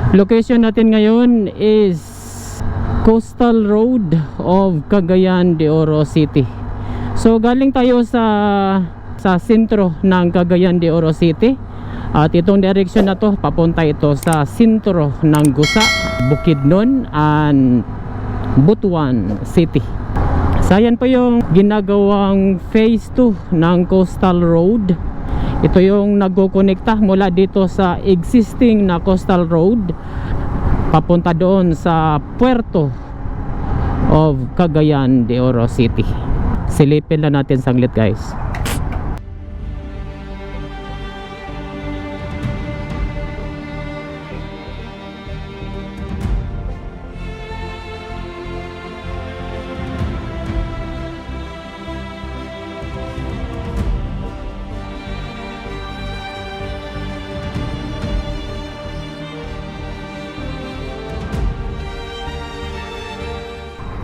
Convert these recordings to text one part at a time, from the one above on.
Location natin ngayon is Coastal Road of Cagayan de Oro City. So galing tayo sa sentro ng Cagayan de Oro City. At itong direction na to, papunta ito sa sentro ng Gusa, Bukidnon and Butuan City. So yan po yung ginagawang phase 2 ng Coastal Road. Ito yung nagkukonekta mula dito sa existing na Coastal Road papunta doon sa Puerto of Cagayan de Oro City. Silipin lang natin saglit guys.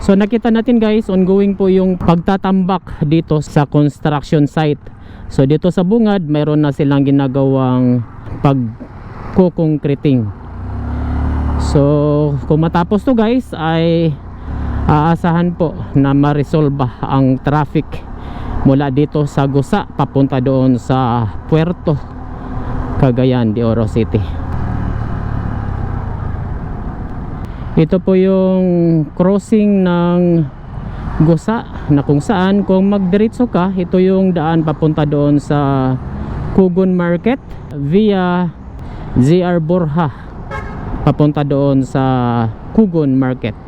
So nakita natin guys, ongoing po yung pagtatambak dito sa construction site. So dito sa bungad, mayroon na silang ginagawang pagkukongkriting. So kung matapos to guys, ay aasahan po na ma-resolve ang traffic mula dito sa Gusa papunta doon sa Puerto Cagayan de Oro City. Ito po yung crossing ng Gusa na kung saan kung magdiretso ka, ito yung daan papunta doon sa Cugon Market via ZR Borja papunta doon sa Cugon Market.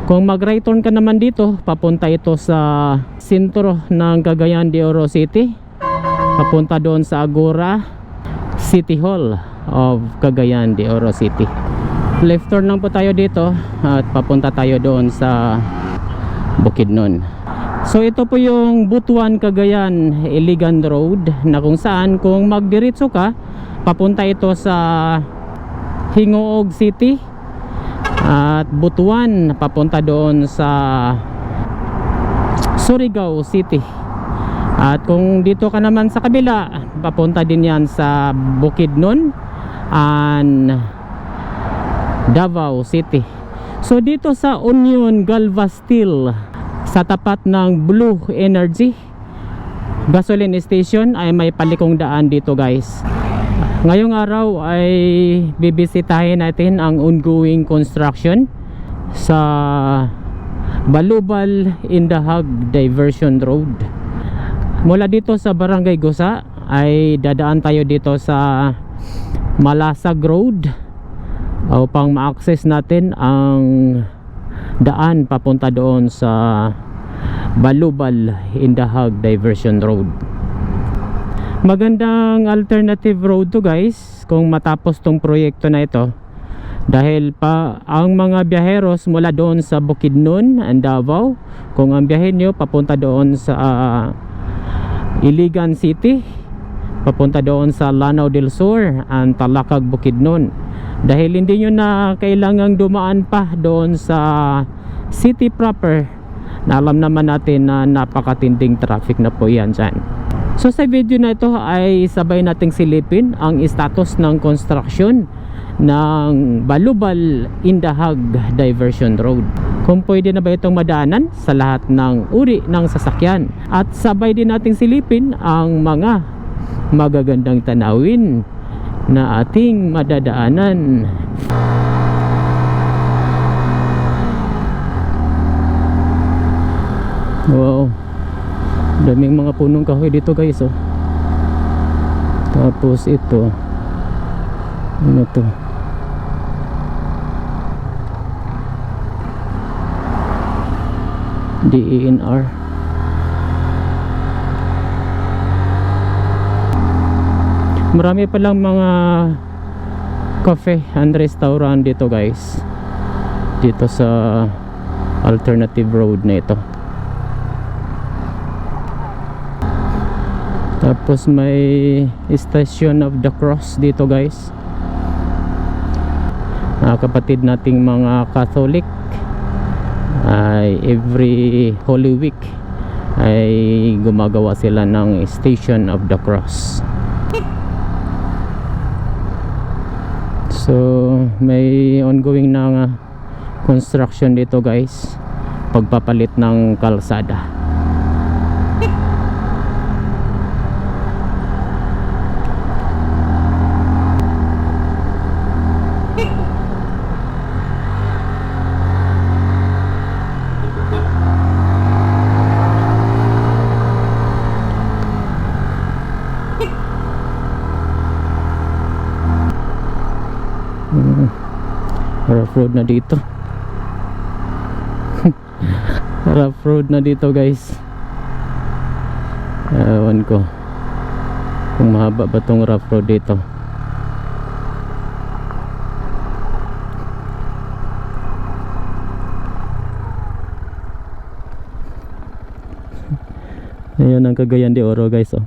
Kung mag right turn ka naman dito, papunta ito sa sentro ng Cagayan de Oro City papunta doon sa Agora City Hall of Cagayan de Oro City. Left turn lang po tayo dito at papunta tayo doon sa Bukidnon. So ito po yung Butuan Cagayan Iligan Road na kung saan kung magdiretso ka, papunta ito sa Hingoog City at Butuan papunta doon sa Surigao City. At kung dito ka naman sa kabila, papunta din yan sa Bukidnon and Davao City. So dito sa Union Galva Steel sa tapat ng Blue Energy gasoline station ay may palikong daan dito guys. Ngayong araw ay bibisitahin natin ang ongoing construction sa Balubal Indahag Diversion Road. Mula dito sa Barangay Gusa ay dadaan tayo dito sa Malasag Road upang ma-access natin ang daan papunta doon sa Balubal Indahag Diversion Road. Magandang alternative road to guys kung matapos tong proyekto na ito, dahil pa ang mga biyaheros mula doon sa Bukidnon and Davao, kung ang biyahe nyo papunta doon sa Iligan City, papunta doon sa Lanao del Sur and Talakag Bukidnon, dahil hindi nyo na kailangang dumaan pa doon sa city proper na alam naman natin na napakatinding traffic na po yan dyan. So sa video na ito ay sabay nating silipin ang status ng construction ng Balubal Indahag Diversion Road. Kung pwede na ba itong madaanan sa lahat ng uri ng sasakyan, at sabay din nating silipin ang mga magagandang tanawin na ating madadaanan. Wow, daming mga punong kahoy dito guys, oh. Tapos ito, ano to, DENR. Marami palang mga cafe and restaurant dito guys, dito sa alternative road na ito. Tapos may Station of the Cross dito guys. Kapatid nating mga Catholic ay every Holy Week ay gumagawa sila ng Station of the Cross. So So may ongoing na construction dito guys, pagpapalit ng kalsada. Rough road na dito. Rough road na dito guys. Ewan ko kung mahaba ba tong rough road dito. Ayan ang Cagayan de Oro guys, oh.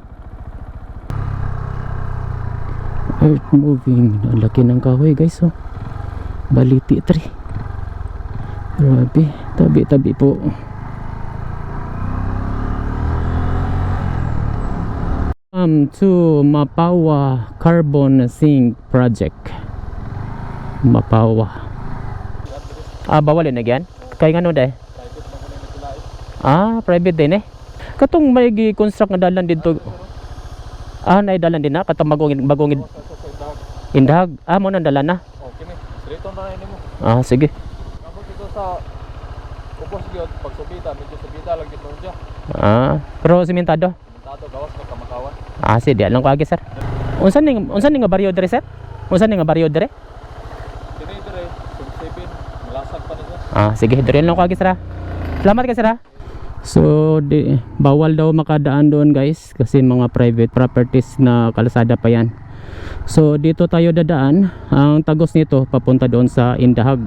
Earth moving. Ang laki ng kahoy guys, oh. Baliti tree. Grabe, tabi-tabi po. To Mapawa Carbon Sink Project. Mapawa. Bawal yun again? Kaya nga no day? Private din eh. Katong may gi-construct nga dalan dito. Nay dalan din na katong bagong Indag. Mo nang dalan na. Okay ni. Straight on na mo. Sige. Kapag dito sa ubos gyud pag subida, medyo subida lang dito siya. Pero simentado. Simentado gawas ka kamakawan. Sige, di lang ko agi sir. Unsan ning nga baryo dire sir? Unsan ning nga baryo dire? Diri dire, sub 7, malasag pa nito. Sige, dire lang ko agi sir. Salamat kay sir. So bawal daw makadaan doon guys kasi mga private properties na kalsada pa yan. So dito tayo dadaan. Ang tagos nito papunta doon sa Indahag.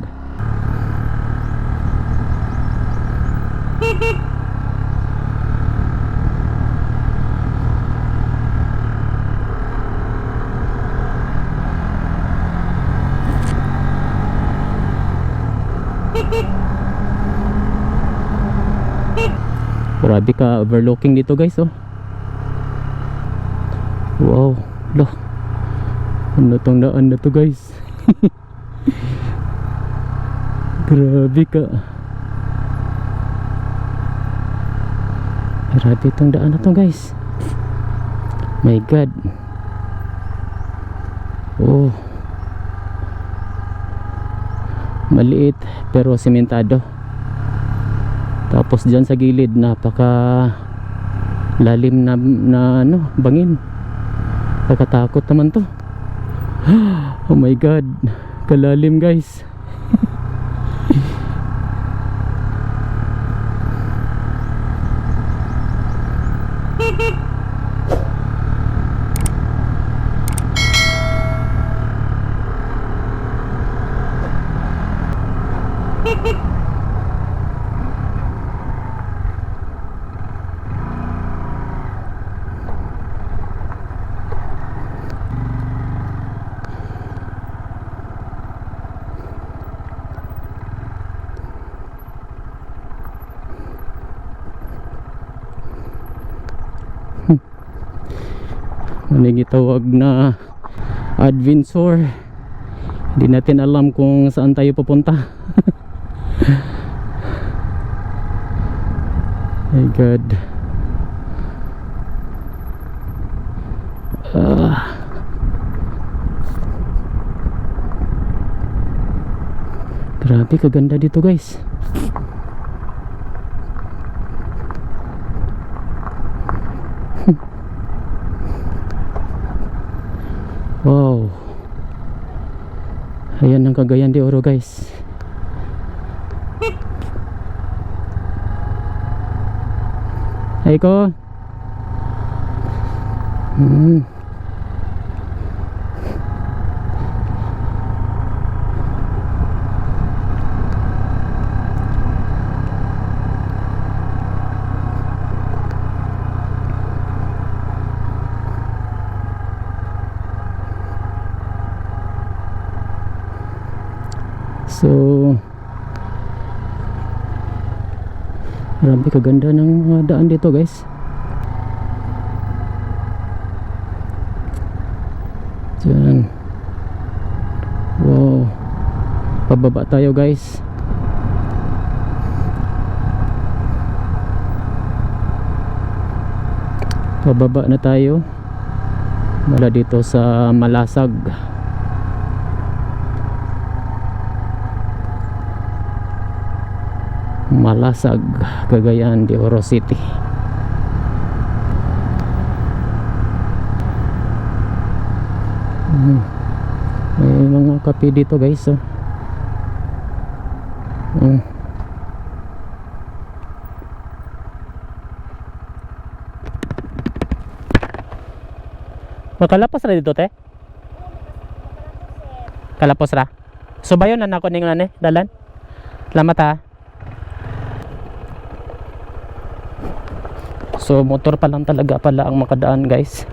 Grabe ka overlooking dito guys, oh. Wow, loh. Ano tong daan na to guys? Grabe ka. Grabe tong daan na to guys. My God. Oh. Maliit pero simentado. Tapos dyan sa gilid napaka lalim na bangin. Nakatakot naman to. Oh my God, kalalim guys. Gitawag na adventure. Hindi natin alam kung saan tayo pupunta. My God. Grabe kaganda dito guys. Wow. Ayan ang Cagayan de Oro guys. Hey ko. So marami kaganda ng mga daan dito guys. Diyan. Wow. Pababa tayo guys. Pababa na tayo mula dito sa Malasag. Malasag, Cagayan de Oro City. May mga kape dito guys, oh. Makalapos ra dito te? Kalapos ra. So ba yun anak ko ning nane dalan? Salamat ha. So motor pa lang talaga pala ang makadaan guys.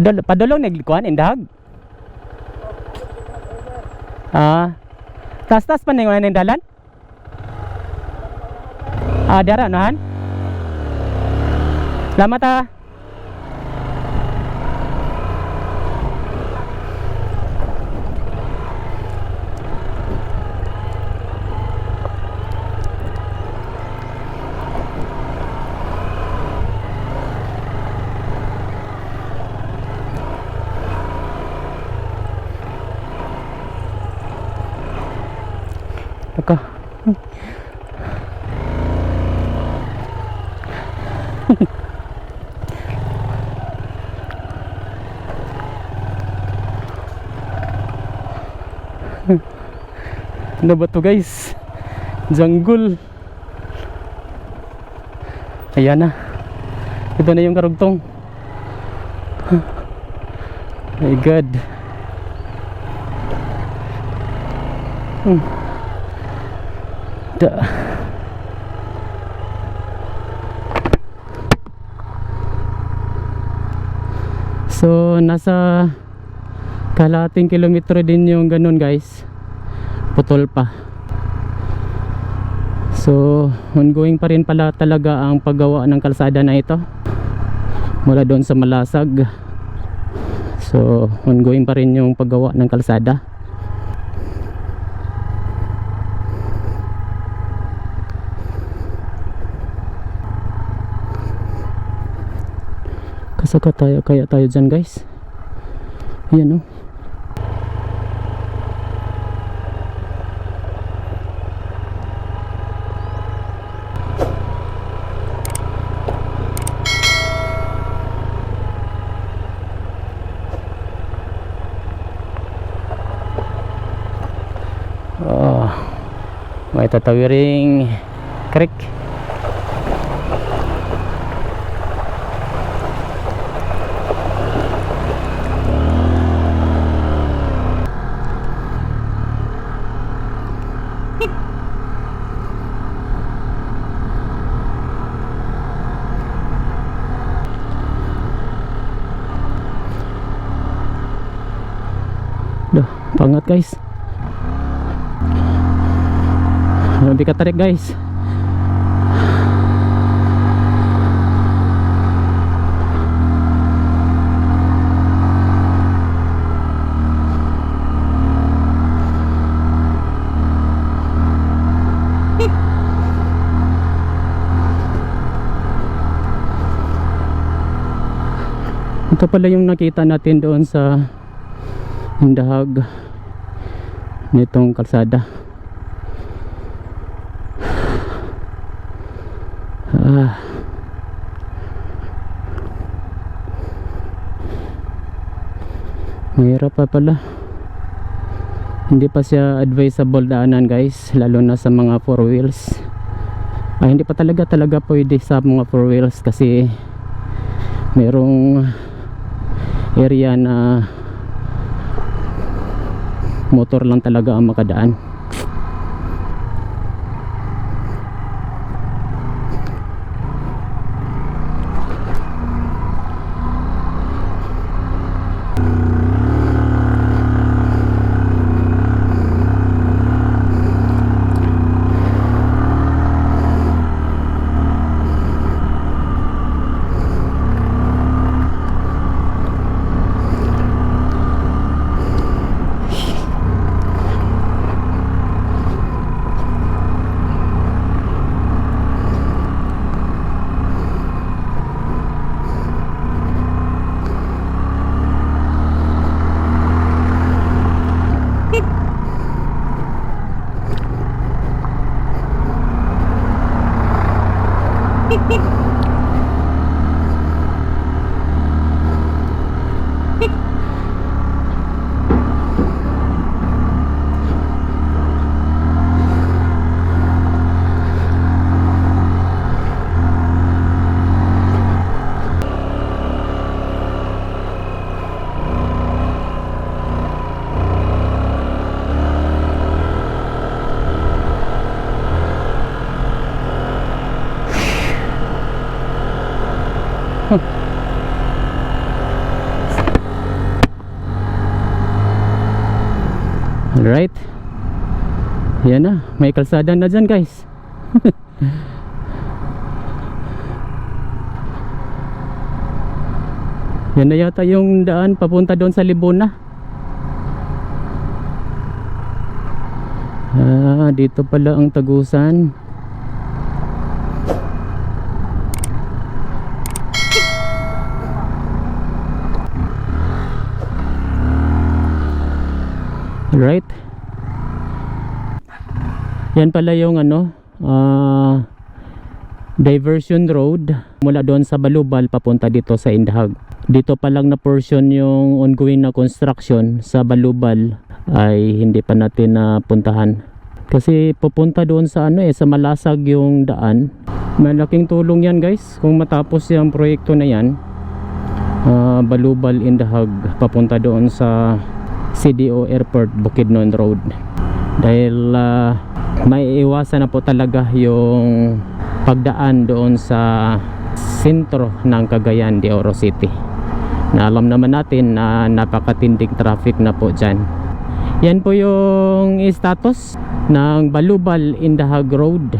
Padulong naglikuan indag. Tas pa ning ning dalan. Dara nahan. Salamat ha. Ako. Ano ba to guys? Jungle. Ayan na. Ito na yung karugtong. My God. So nasa kalahating kilometro din yung ganun guys, putol pa. So ongoing pa rin pala talaga ang paggawa ng kalsada na ito mula doon sa Malasag. So ongoing pa rin yung paggawa ng kalsada. Kasaka tayo kaya tayo dyan guys. Ayan o. May tatawiring creek. Pangat guys. Hindi ka tarik guys. Ito pala yung nakita natin doon sa indahag nitong kalsada. Mahirap pa pala. Hindi pa siya advisable daanan guys, lalo na sa mga 4 wheels. Hindi pa talaga pwede sa mga 4 wheels kasi merong area na motor lang talaga ang makadaan. Alright, yan na, may kalsada na dyan guys. Yan na yata yung daan papunta doon sa Libuna. Dito pala ang Tagusan. Right. Yan pala yung diversion road mula doon sa Balubal papunta dito sa Indahag. Dito pa lang na portion yung ongoing na construction. Sa Balubal ay hindi pa natin napuntahan. Kasi pupunta doon sa sa Malasag yung daan. Malaking tulong yan guys kung matapos yung proyekto na yan. Balubal Indahag papunta doon sa CDO Airport Bukidnon Road, dahil may iwasan na po talaga yung pagdaan doon sa sentro ng Cagayan de Oro City, na alam naman natin na napakatinding traffic na po dyan. Yan po yung status ng Balubal Indahag Road.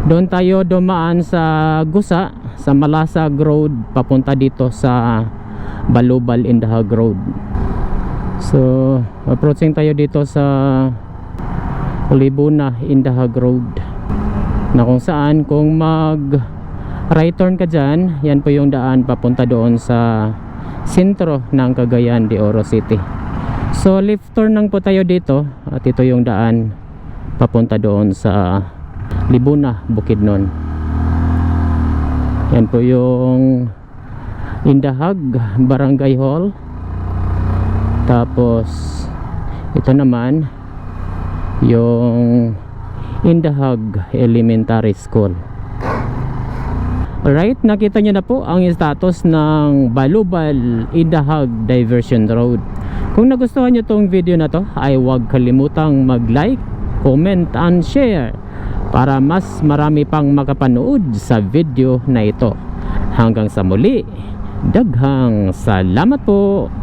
Doon tayo dumaan sa Gusa, sa Malasag Road papunta dito sa Balubal Indahag Road. So approaching tayo dito sa Libuna Indahag Road, na kung saan kung mag right turn ka dyan, yan po yung daan papunta doon sa sentro ng Cagayan de Oro City. So left turn lang po tayo dito at ito yung daan papunta doon sa Libuna, Bukidnon. Yan po yung Indahag Barangay Hall. Tapos ito naman yung Indahag Elementary School. Alright, nakita nyo na po ang status ng Balubal Indahag Diversion Road. Kung nagustuhan nyo tong video na to, ay huwag kalimutang mag-like, comment and share para mas marami pang makapanood sa video na ito. Hanggang sa muli, daghang salamat po.